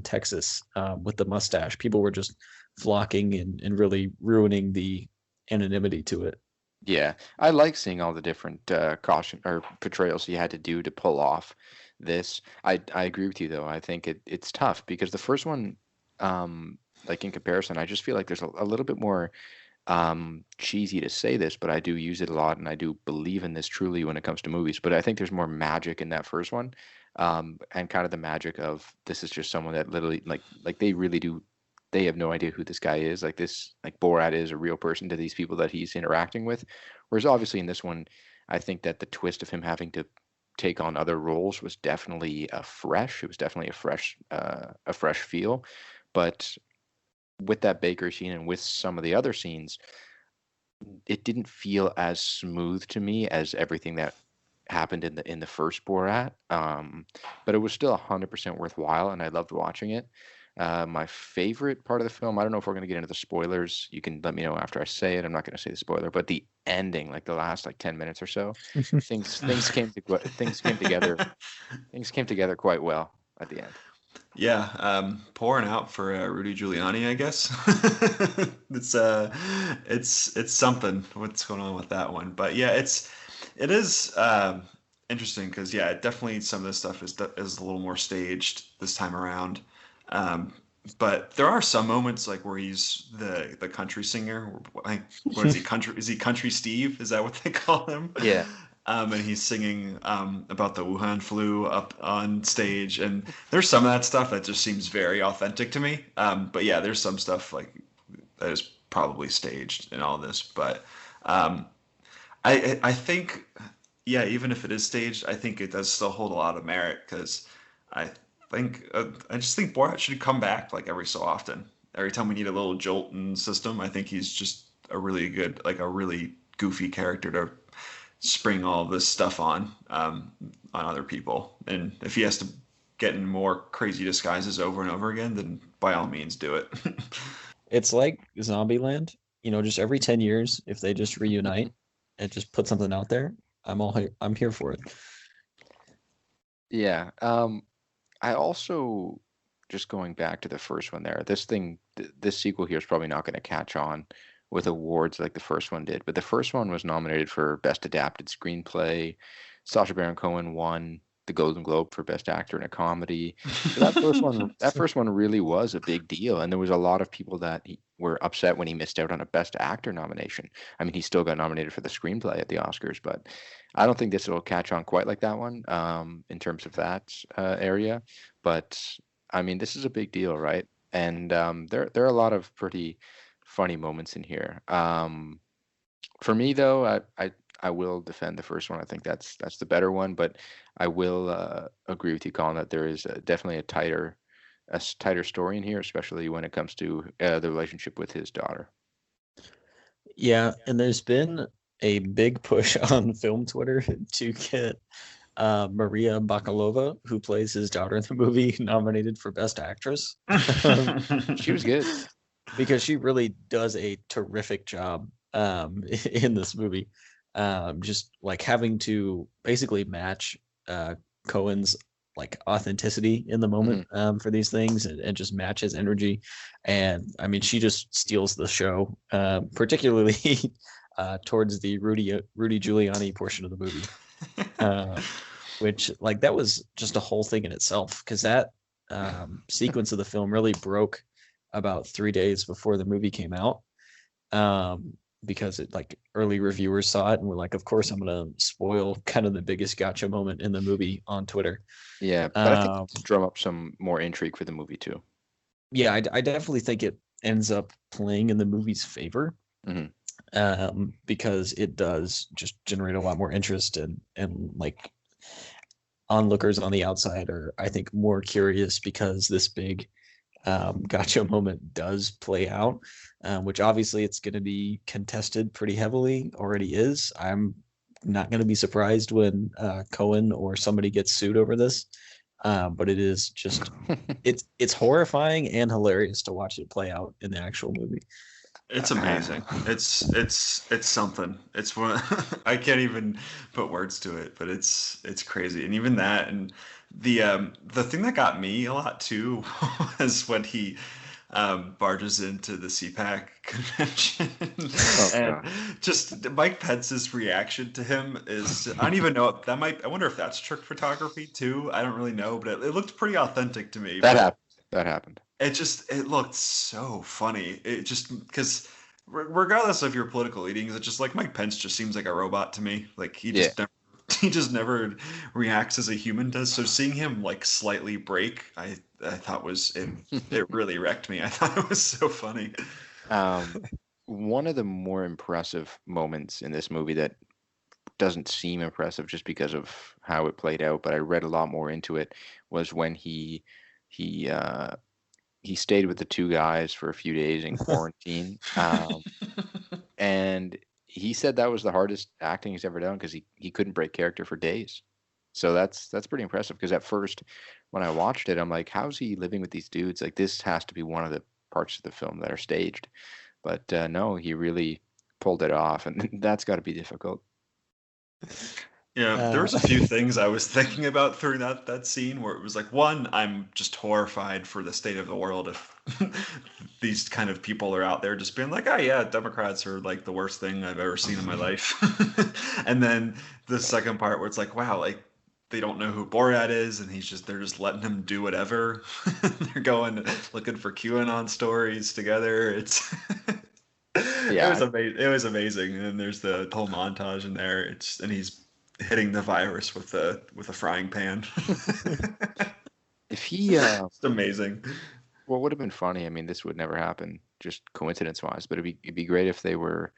Texas, with the mustache, people were just flocking and really ruining the anonymity to it. Yeah, I like seeing all the different caution or portrayals he had to do to pull off this. I agree with you though. I think it's tough because the first one, like in comparison, I just feel like there's a little bit more cheesy to say this, but I do use it a lot, and I do believe in this truly when it comes to movies. But I think there's more magic in that first one, and kind of the magic of this is just someone that literally like they really do. They have no idea who this guy is. Like this, like Borat is a real person to these people that he's interacting with. Whereas obviously in this one, I think that the twist of him having to take on other roles was definitely fresh. It was definitely a fresh feel. But with that Baker scene and with some of the other scenes, it didn't feel as smooth to me as everything that happened in the first Borat. But it was still 100% worthwhile, and I loved watching it. My favorite part of the film, I don't know if we're going to get into the spoilers. You can let me know after I say it. I'm not going to say the spoiler, but the ending, like the last 10 minutes or so, things came together quite well at the end. Yeah, pouring out for Rudy Giuliani, I guess. It's something what's going on with that one, but yeah, it is interesting because yeah, definitely some of this stuff is a little more staged this time around. But there are some moments like where he's the country singer. What is he? Is he Country Steve? Is that what they call him? Yeah. And he's singing about the Wuhan flu up on stage, and there's some of that stuff that just seems very authentic to me. But yeah, there's some stuff like that is probably staged in all this. But I think yeah, even if it is staged, I think it does still hold a lot of merit because I just think Borat should come back like every so often. Every time we need a little jolt in the system, I think he's just a really good, like a really goofy character to spring all this stuff on other people. And if he has to get in more crazy disguises over and over again, then by all means do it. It's like Zombieland, just every 10 years, if they just reunite and just put something out there, I'm here for it. Yeah. I also, just going back to the first one there, this sequel here is probably not going to catch on with awards like the first one did, but the first one was nominated for Best Adapted Screenplay. Sacha Baron Cohen won the Golden Globe for Best Actor in a Comedy. So that first one really was a big deal, and there was a lot of people that were upset when he missed out on a Best Actor nomination. I mean, he still got nominated for the screenplay at the Oscars, but I don't think this will catch on quite like that one in terms of that area. But I mean, this is a big deal, right? And there are a lot of pretty funny moments in here. For me, though, I will defend the first one. I think that's the better one, but I will agree with you, Colin, that there is definitely a tighter story in here, especially when it comes to the relationship with his daughter. Yeah, and there's been a big push on film Twitter to get Maria Bakalova, who plays his daughter in the movie, nominated for Best Actress. She was good. Because she really does a terrific job in this movie. Just like having to basically match Cohen's like authenticity in the moment for these things and just match his energy. And I mean, she just steals the show, particularly towards the Rudy Giuliani portion of the movie, which like that was just a whole thing in itself because that sequence of the film really broke about 3 days before the movie came out, because it like early reviewers saw it and were like, of course I'm gonna spoil kind of the biggest gotcha moment in the movie on Twitter. Yeah, but I think it's drum up some more intrigue for the movie too. Yeah, I definitely think it ends up playing in the movie's favor, because it does just generate a lot more interest and like onlookers on the outside are, I think, more curious because this big gotcha moment does play out, which obviously it's going to be contested pretty heavily, already is. I'm not going to be surprised when Cohen or somebody gets sued over this, but it is just it's horrifying and hilarious to watch it play out in the actual movie. It's amazing. It's something. It's one. I can't even put words to it, but it's crazy. And even that, and the thing that got me a lot too was when he barges into the CPAC convention, and just Mike Pence's reaction to him is, I don't even know. I wonder if that's trick photography too. I don't really know, but it looked pretty authentic to me. That happened. It looked so funny. It just because regardless of your political leanings, it's just like Mike Pence just seems like a robot to me. Like Yeah. he just never reacts as a human does. So seeing him like slightly break, I thought it really wrecked me. I thought it was so funny. One of the more impressive moments in this movie that doesn't seem impressive just because of how it played out, but I read a lot more into it, was when he stayed with the two guys for a few days in quarantine, and he said that was the hardest acting he's ever done because he couldn't break character for days. So that's pretty impressive. Because at first, when I watched it, I'm like, how's he living with these dudes? Like, this has to be one of the parts of the film that are staged. But no, he really pulled it off, and that's got to be difficult. Yeah, there was a few things I was thinking about through that scene where it was like, one, I'm just horrified for the state of the world if these kind of people are out there just being like, oh yeah, Democrats are like the worst thing I've ever seen in my life. And then the second part where it's like, wow, like they don't know who Borat is, and they're just letting him do whatever. They're going looking for QAnon stories together. It's Yeah. It was amazing. And then there's the whole montage in there. And he's hitting the virus with a frying pan. If he It's amazing. what would have been funny, I mean, this would never happen, just coincidence wise, but it'd be great if they were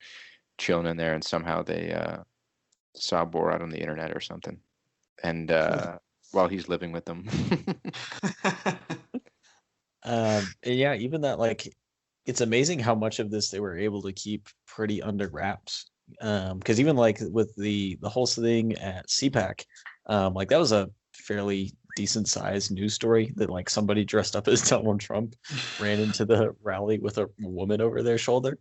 chilling in there and somehow they saw Borat on the internet or something, and while he's living with them. Yeah, even that, like, it's amazing how much of this they were able to keep pretty under wraps. Because even like with the whole thing at CPAC, like that was a fairly decent sized news story that like somebody dressed up as Donald Trump ran into the rally with a woman over their shoulder.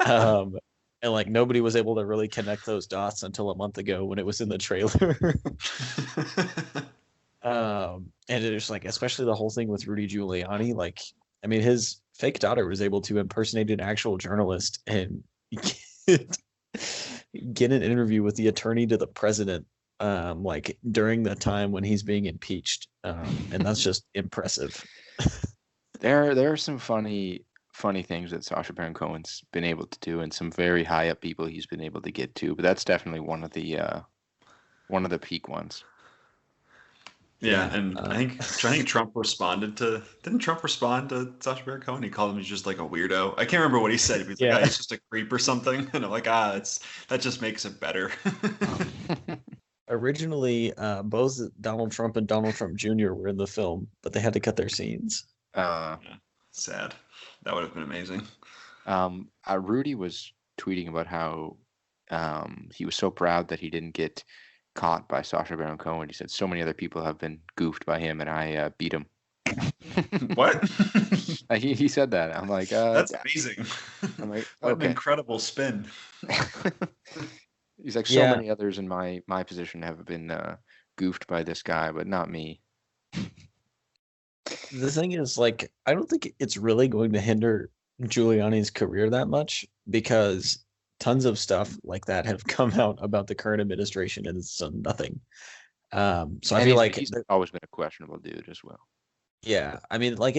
And like nobody was able to really connect those dots until a month ago when it was in the trailer. And it's like, especially the whole thing with Rudy Giuliani, like, I mean, his fake daughter was able to impersonate an actual journalist and get an interview with the attorney to the president, like during the time when he's being impeached, and that's just impressive. There are some funny things that Sacha Baron Cohen's been able to do, and some very high up people he's been able to get to. But that's definitely one of the peak ones. Yeah, and I think Trump didn't Trump respond to Sacha Baron Cohen? He called him, he's just like a weirdo. I can't remember what he said. He's like, he's just a creep or something. And I'm like, that just makes it better. Originally, both Donald Trump and Donald Trump Jr. were in the film, but they had to cut their scenes. Sad. That would have been amazing. Rudy was tweeting about how he was so proud that he didn't get caught by Sacha Baron Cohen. He said so many other people have been goofed by him, and I beat him. What? He said that. I'm like, that's amazing. I'm like, what okay. An incredible spin. He's like, so many others in my position have been goofed by this guy, but not me. The thing is, like, I don't think it's really going to hinder Giuliani's career that much, because tons of stuff like that have come out about the current administration and it's done nothing. So I feel like he's always been a questionable dude as well. Yeah, I mean, like,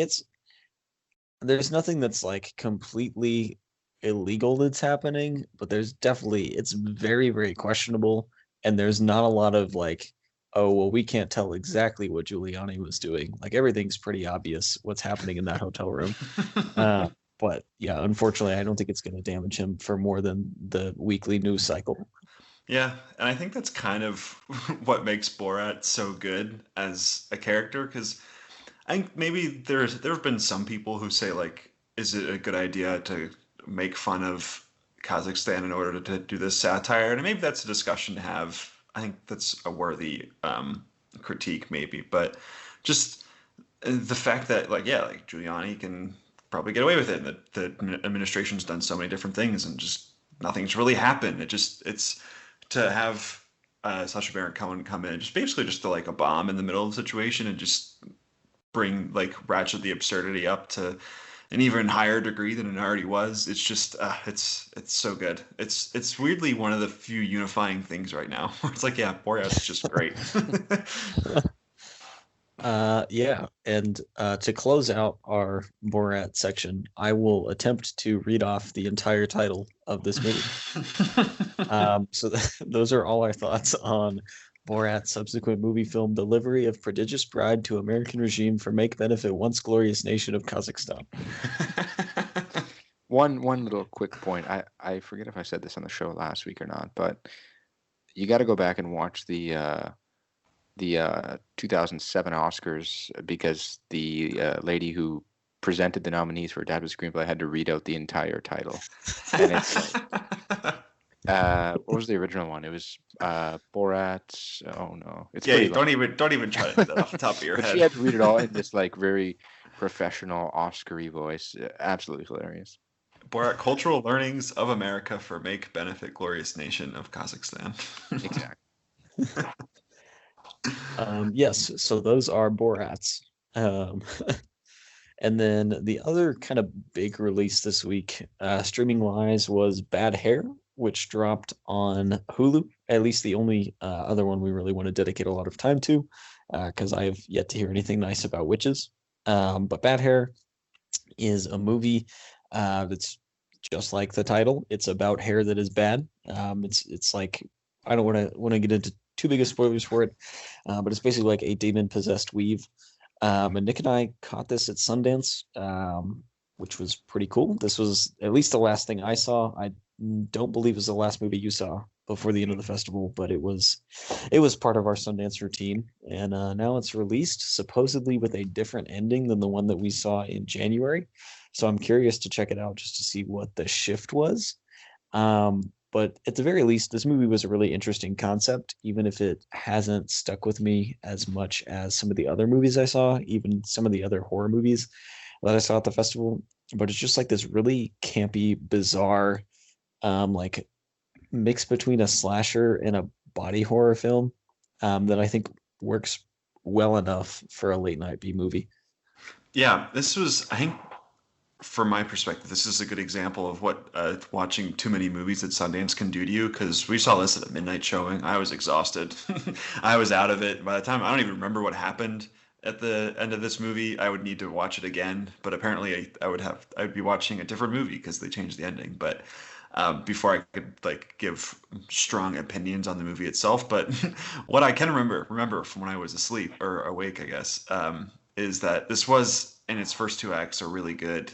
there's nothing that's like completely illegal that's happening, but it's very, very questionable, and there's not a lot of like, oh well, we can't tell exactly what Giuliani was doing. Like, everything's pretty obvious what's happening in that hotel room. But yeah, unfortunately, I don't think it's going to damage him for more than the weekly news cycle. Yeah, and I think that's kind of what makes Borat so good as a character, because I think maybe there have been some people who say, like, is it a good idea to make fun of Kazakhstan in order to do this satire? And maybe that's a discussion to have. I think that's a worthy critique, maybe. But just the fact that, like, Giuliani can probably get away with it, and the administration's done so many different things, and just nothing's really happened. It's to have Sacha Baron Cohen come in, just basically just to like a bomb in the middle of the situation, and just bring, like, ratchet the absurdity up to an even higher degree than it already was. It's just it's so good. It's weirdly one of the few unifying things right now where it's like, yeah, Borat's just great. Yeah, and to close out our Borat section, I will attempt to read off the entire title of this movie. So those are all our thoughts on Borat Subsequent Moviefilm: Delivery of Prodigious Bride to American Regime for Make Benefit Once Glorious Nation of Kazakhstan. One little quick point. I forget if I said this on the show last week or not, but you got to go back and watch the 2007 Oscars, because the lady who presented the nominees for Adapted Screenplay had to read out the entire title. And it's like, what was the original one? It was Borat. Oh no, it's Yeah, pretty long. don't even try to do that off the top of your But head. she had to read it all in this like very professional Oscar-y voice. Absolutely hilarious. Borat: Cultural Learnings of America for Make Benefit Glorious Nation of Kazakhstan. Exactly. Yes, so those are Borats. And then the other kind of big release this week, streaming wise, was Bad Hair, which dropped on Hulu. At least the only other one we really want to dedicate a lot of time to, because I have yet to hear anything nice about witches. But Bad Hair is a movie that's just like the title. It's about hair that is bad. It's like, I don't want to get into too big of spoilers for it, but it's basically like a demon possessed weave. And Nick and I caught this at Sundance, which was pretty cool. This was at least the last thing I saw. I don't believe it was the last movie you saw before the end of the festival, but it was part of our Sundance routine. And now it's released, supposedly with a different ending than the one that we saw in January. So I'm curious to check it out just to see what the shift was. But at the very least, this movie was a really interesting concept, even if it hasn't stuck with me as much as some of the other movies I saw, even some of the other horror movies that I saw at the festival. But it's just like this really campy, bizarre, like mix between a slasher and a body horror film, that I think works well enough for a late night B movie. Yeah, this was, I think, from my perspective, this is a good example of what watching too many movies at Sundance can do to you, because we saw this at a midnight showing. I was exhausted. I was out of it. By the time, I don't even remember what happened at the end of this movie. I would need to watch it again, but apparently I would be watching a different movie because they changed the ending. But before I could like give strong opinions on the movie itself. But what I can remember from when I was asleep or awake, I guess, is that this was, in its first two acts, are really good,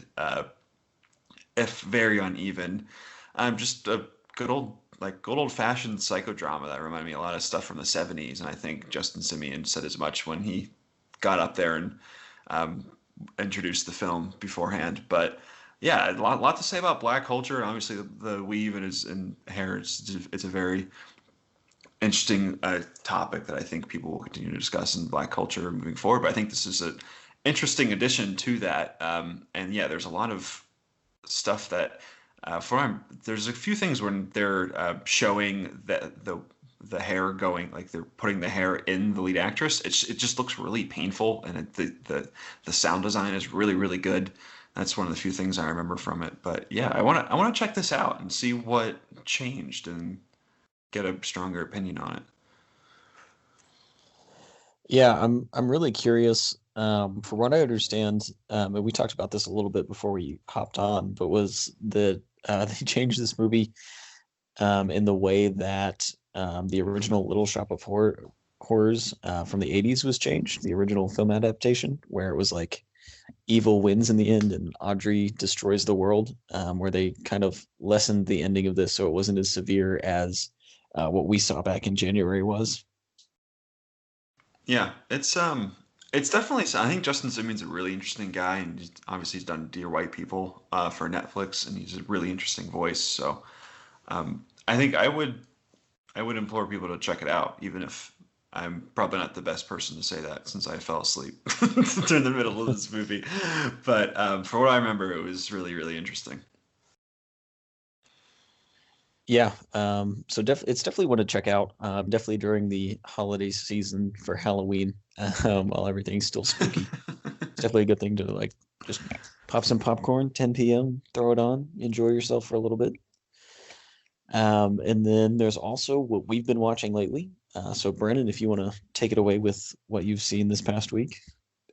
if very uneven. Just a good old fashioned psychodrama that reminded me a lot of stuff from the '70s, and I think Justin Simien said as much when he got up there and introduced the film beforehand. But yeah, a lot to say about black culture. Obviously, the weave and hair. It's a very interesting topic that I think people will continue to discuss in black culture moving forward. But I think this is an interesting addition to that. And yeah, there's a lot of stuff that there's a few things when they're showing the hair going, like they're putting the hair in the lead actress. It just looks really painful, and the sound design is really, really good. That's one of the few things I remember from it. But yeah, I want to check this out and see what changed and get a stronger opinion on it. Yeah, I'm really curious. From what I understand, and we talked about this a little bit before we hopped on, but was that they changed this movie in the way that the original Little Shop of Horrors from the '80s was changed, the original film adaptation, where it was like evil wins in the end and Audrey destroys the world, where they kind of lessened the ending of this so it wasn't as severe as what we saw back in January was. Yeah, it's definitely. I think Justin Simien's a really interesting guy, and obviously he's done Dear White People for Netflix, and he's a really interesting voice. So I think I would implore people to check it out, even if I'm probably not the best person to say that since I fell asleep during the middle of this movie. But for what I remember, it was really, really interesting. Yeah, so it's definitely one to check out. Definitely during the holiday season for Halloween, while everything's still spooky. It's definitely a good thing to like just pop some popcorn, 10 p.m., throw it on, enjoy yourself for a little bit. And then there's also what we've been watching lately, So Brennan, if you want to take it away with what you've seen this past week.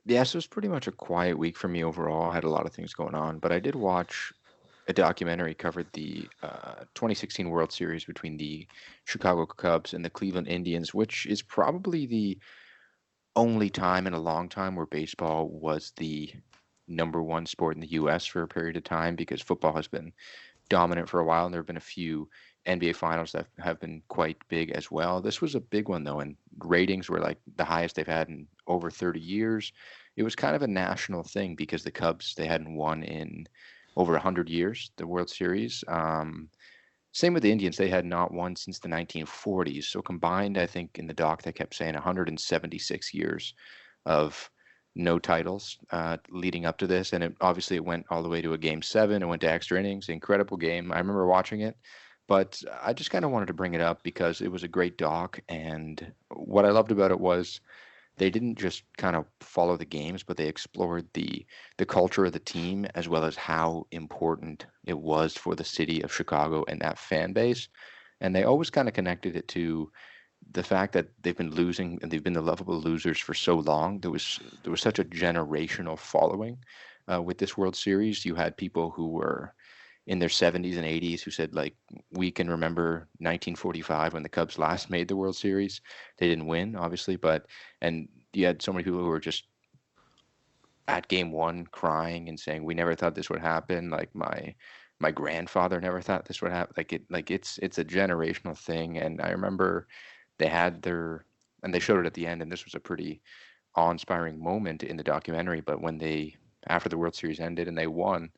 Yeah, so it was pretty much a quiet week for me overall. I had a lot of things going on, but I did watch a documentary covered the 2016 World Series between the Chicago Cubs and the Cleveland Indians, which is probably the only time in a long time where baseball was the number one sport in the U.S. for a period of time, because football has been dominant for a while, and there have been a few NBA finals that have been quite big as well. This was a big one though, and ratings were like the highest they've had in over 30 years. It was kind of a national thing because the Cubs, they hadn't won in over 100 years, the World Series. Same with the Indians. They had not won since the 1940s. So combined, I think in the doc, they kept saying 176 years of no titles leading up to this. And obviously it went all the way to a game 7. It went to extra innings. Incredible game. I remember watching it. But I just kind of wanted to bring it up because it was a great doc. And what I loved about it was they didn't just kind of follow the games, but they explored the culture of the team as well as how important it was for the city of Chicago and that fan base. And they always kind of connected it to the fact that they've been losing and they've been the lovable losers for so long. There was such a generational following with this World Series. You had people who were in their 70s and 80s who said, like, we can remember 1945 when the Cubs last made the World Series. They didn't win, obviously, and you had so many people who were just at game 1 crying and saying, we never thought this would happen. Like my grandfather never thought this would happen. It's a generational thing. And I remember they had and they showed it at the end, and this was a pretty awe-inspiring moment in the documentary. But when after the World Series ended and they won,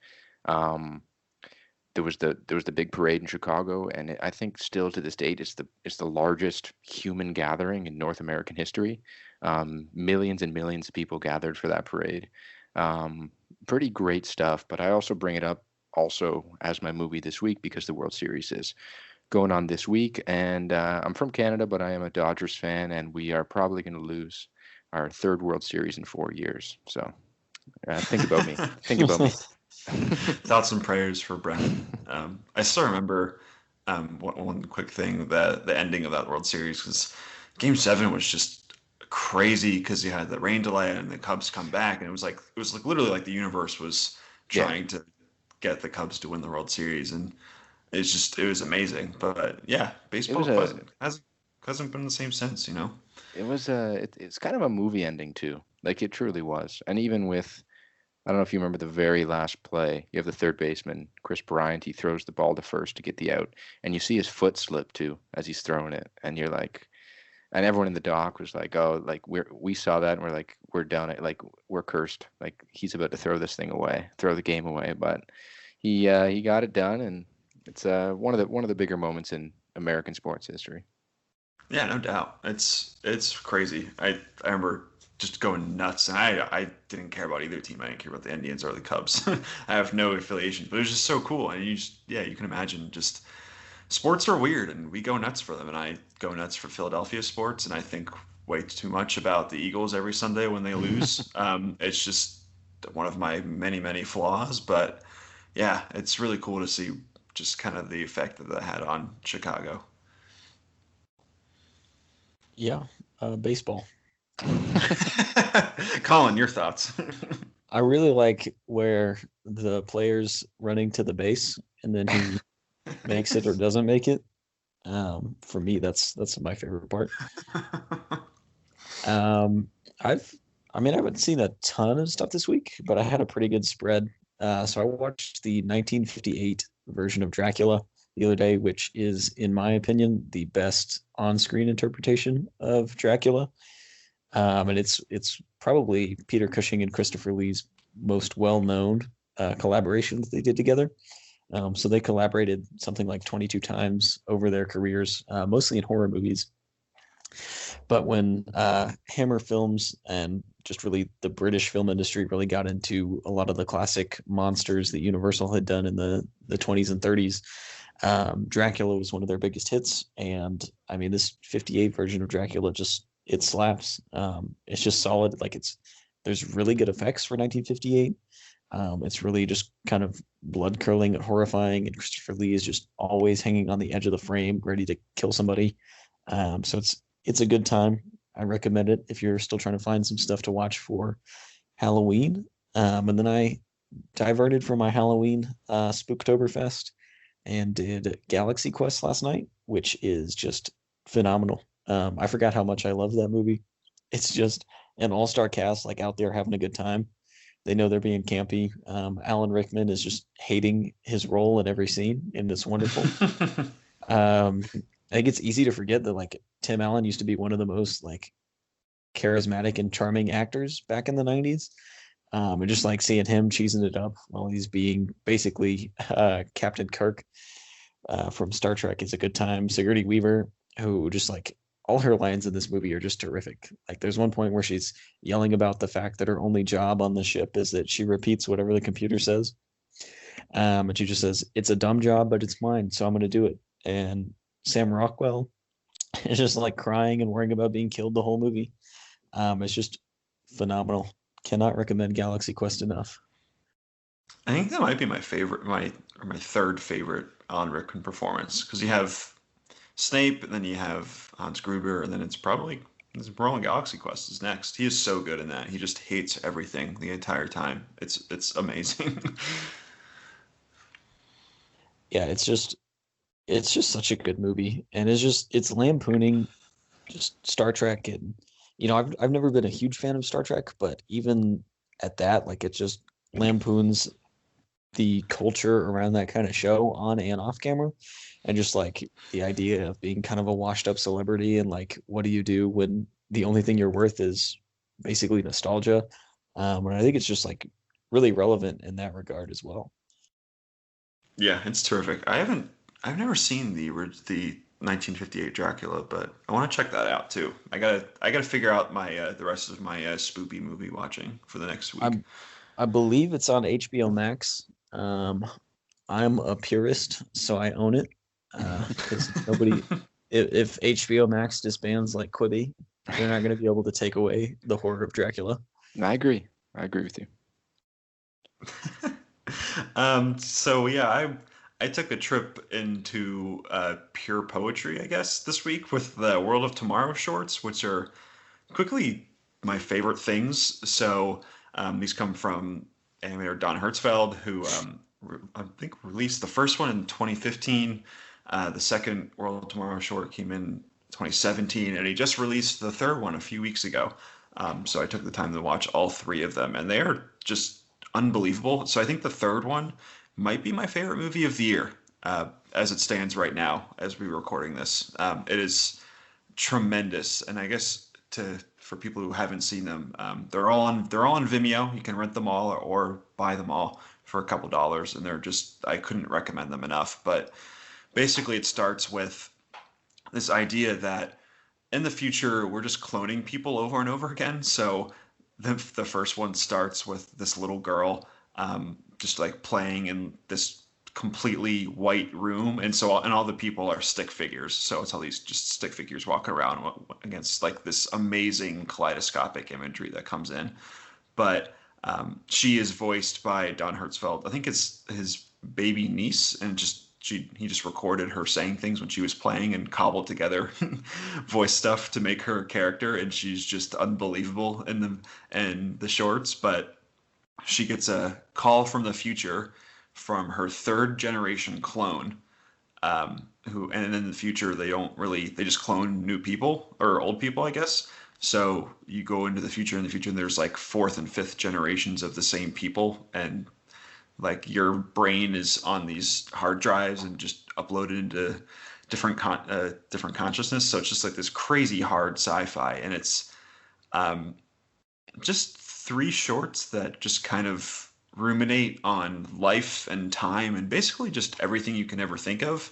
there was the big parade in Chicago, and I think still to this date it's the largest human gathering in North American history. Millions and millions of people gathered for that parade. Pretty great stuff. But I also bring it up also as my movie this week because the World Series is going on this week, and I'm from Canada, but I am a Dodgers fan, and we are probably going to lose our 3rd World Series in 4 years. So think about me. Think about me. Thoughts and prayers for Brennan. I still remember one quick thing, the ending of that World Series, because Game 7 was just crazy because you had the rain delay and the Cubs come back, and it was like literally like the universe was trying to get the Cubs to win the World Series, and it was amazing. But yeah, baseball hasn't been the same since, you know. It was it's kind of a movie ending too. Like, it truly was. And even with, I don't know if you remember the very last play. You have the third baseman, Chris Bryant. He throws the ball to first to get the out, and you see his foot slip too as he's throwing it. And you're like, and everyone in the dock was like, "Oh, like we saw that, and we're like, we're done. Like, we're cursed. Like, he's about to throw this thing away, throw the game away." But he got it done, and it's one of the bigger moments in American sports history. Yeah, no doubt. It's crazy. I remember just going nuts, and I didn't care about either team. I didn't care about the Indians or the Cubs. I have no affiliation, but it was just so cool. And you can imagine, just sports are weird, and we go nuts for them. And I go nuts for Philadelphia sports, and I think way too much about the Eagles every Sunday when they lose. It's just one of my many, many flaws. But yeah, it's really cool to see just kind of the effect that had on Chicago. Yeah, baseball. Collin, your thoughts? I really like where the player's running to the base and then he makes it or doesn't make it. For me, that's my favorite part. I haven't seen a ton of stuff this week, but I had a pretty good spread. So I watched the 1958 version of Dracula the other day, which is, in my opinion, the best on-screen interpretation of Dracula. And it's probably Peter Cushing and Christopher Lee's most well-known collaboration that they did together. So they collaborated something like 22 times over their careers, mostly in horror movies. But when Hammer Films and just really the British film industry really got into a lot of the classic monsters that Universal had done in the 20s and 30s, Dracula was one of their biggest hits. And I mean, this 58 version of Dracula it slaps. It's just solid. Like, there's really good effects for 1958. It's really just kind of blood curling and horrifying, and Christopher Lee is just always hanging on the edge of the frame, ready to kill somebody. So it's a good time. I recommend it if you're still trying to find some stuff to watch for Halloween. And then I diverted from my Halloween Spooktoberfest and did Galaxy Quest last night, which is just phenomenal. I forgot how much I love that movie. It's just an all-star cast like out there having a good time. They know they're being campy. Alan Rickman is just hating his role in every scene, and it's wonderful. I think it's easy to forget that like Tim Allen used to be one of the most like charismatic and charming actors back in the 90s. And just like seeing him cheesing it up while he's being basically Captain Kirk from Star Trek is a good time. Sigourney Weaver, who just like all her lines in this movie are just terrific. Like there's one point where she's yelling about the fact that her only job on the ship is that she repeats whatever the computer says. And she just says, "It's a dumb job, but it's mine, so I'm going to do it." And Sam Rockwell is just like crying and worrying about being killed the whole movie. It's just phenomenal. Cannot recommend Galaxy Quest enough. I think that might be my favorite, my third favorite Alan Rickman performance, because you have Snape, and then you have Hans Gruber, and then it's probably Rolling Galaxy Quest is next. He is so good in that. He just hates everything the entire time. It's amazing. Yeah, it's just such a good movie, and it's lampooning just Star Trek. And I've never been a huge fan of Star Trek, but even at that, like it just lampoons the culture around that kind of show on and off camera, and just like the idea of being kind of a washed up celebrity, and like what do you do when the only thing you're worth is basically nostalgia. And I think it's just like really relevant in that regard as well. Yeah, it's terrific. I've never seen the 1958 Dracula, but I want to check that out too. I gotta figure out my the rest of my spoopy movie watching for the next week. I believe it's on HBO Max. I'm a purist, so I own it. Because nobody, if HBO Max disbands like Quibi, they're not going to be able to take away the horror of Dracula. I agree. I agree with you. So yeah, I took a trip into pure poetry, I guess, this week with the World of Tomorrow shorts, which are quickly my favorite things. So these come from animator Don Hertzfeld, who I think released the first one in 2015. The second World of Tomorrow short came in 2017, and he just released the third one a few weeks ago. So I took the time to watch all three of them, and they are just unbelievable. So I think the third one might be my favorite movie of the year, as it stands right now, as we're recording this. It is tremendous, and I guess for people who haven't seen them, they're all on Vimeo. You can rent them all or buy them all for a couple dollars, and I couldn't recommend them enough. But basically, it starts with this idea that in the future we're just cloning people over and over again. So the first one starts with this little girl just like playing in this completely white room, and all the people are stick figures. So it's all these just stick figures walking around against like this amazing kaleidoscopic imagery that comes in. But she is voiced by Don Hertzfeld. I think it's his baby niece, and he just recorded her saying things when she was playing and cobbled together voice stuff to make her a character, and she's just unbelievable in the shorts. But she gets a call from the future from her third generation clone, and in the future they just clone new people or old people, I guess. So you go into the future, and there's like fourth and fifth generations of the same people, and like your brain is on these hard drives and just uploaded into different consciousness. So it's just like this crazy hard sci-fi, and it's just three shorts that just kind of ruminate on life and time and basically just everything you can ever think of.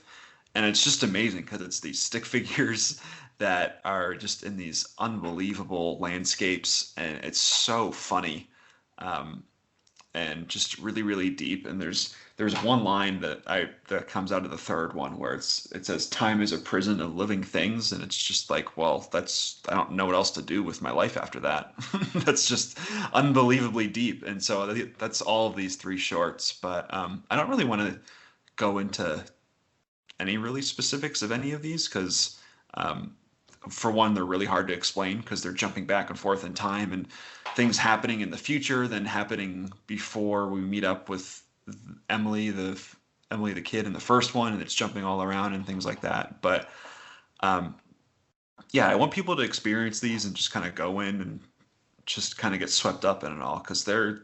And it's just amazing because it's these stick figures that are just in these unbelievable landscapes, and it's so funny. And just really, really deep. And there's one line that comes out of the third one where it says time is a prison of living things, and it's just like, well, I don't know what else to do with my life after that. That's just unbelievably deep. And so that's all of these three shorts. But I don't really want to go into any really specifics of any of these because for one, they're really hard to explain because they're jumping back and forth in time and things happening in the future, then happening before we meet up with Emily, the kid in the first one, and it's jumping all around and things like that. But yeah, I want people to experience these and just kind of go in and just kind of get swept up in it all, because they're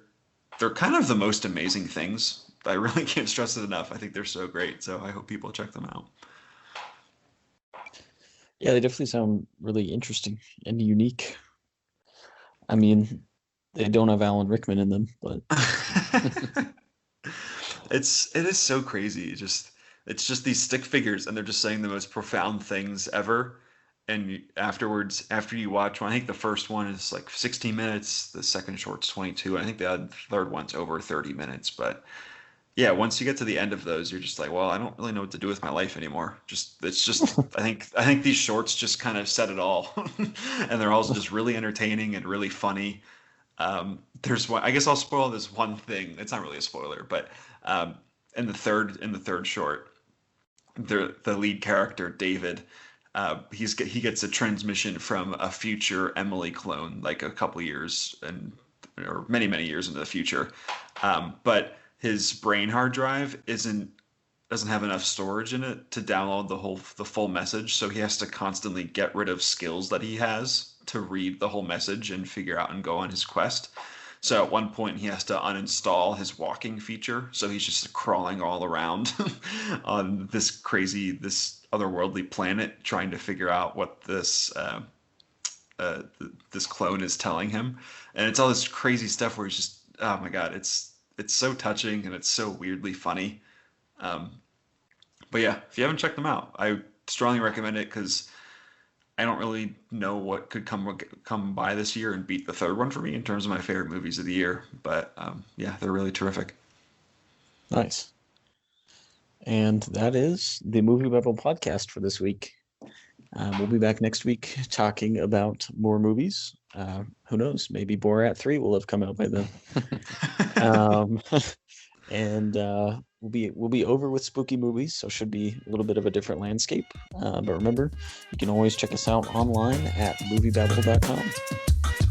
kind of the most amazing things. I really can't stress it enough. I think they're so great. So I hope people check them out. Yeah, they definitely sound really interesting and unique. I mean, they don't have Alan Rickman in them, but it is so crazy. It's just these stick figures, and they're just saying the most profound things ever. And afterwards, after you watch one, I think the first one is like 16 minutes, the second short's 22, and I think the third one's over 30 minutes. But yeah, once you get to the end of those, you're just like, well, I don't really know what to do with my life anymore. I think these shorts just kind of said it all, and they're also just really entertaining and really funny. There's one, I guess I'll spoil this one thing. It's not really a spoiler, but in the third short, the lead character David, he gets a transmission from a future Emily clone, like a couple years or many years into the future, but his brain hard drive doesn't have enough storage in it to download the full message, so he has to constantly get rid of skills that he has to read the whole message and figure out and go on his quest. So at one point he has to uninstall his walking feature, so he's just crawling all around on this otherworldly planet trying to figure out what this clone is telling him. And it's all this crazy stuff where he's just, oh my god, it's so touching and it's so weirdly funny. But yeah, if you haven't checked them out, I strongly recommend it, because I don't really know what could come by this year and beat the third one for me in terms of my favorite movies of the year. But yeah, they're really terrific. Nice. And that is the MovieBabble Podcast for this week. We'll be back next week talking about more movies. Who knows? Maybe Borat 3 will have come out by then. And we'll be over with spooky movies, so should be a little bit of a different landscape. But remember, you can always check us out online at moviebabble.com.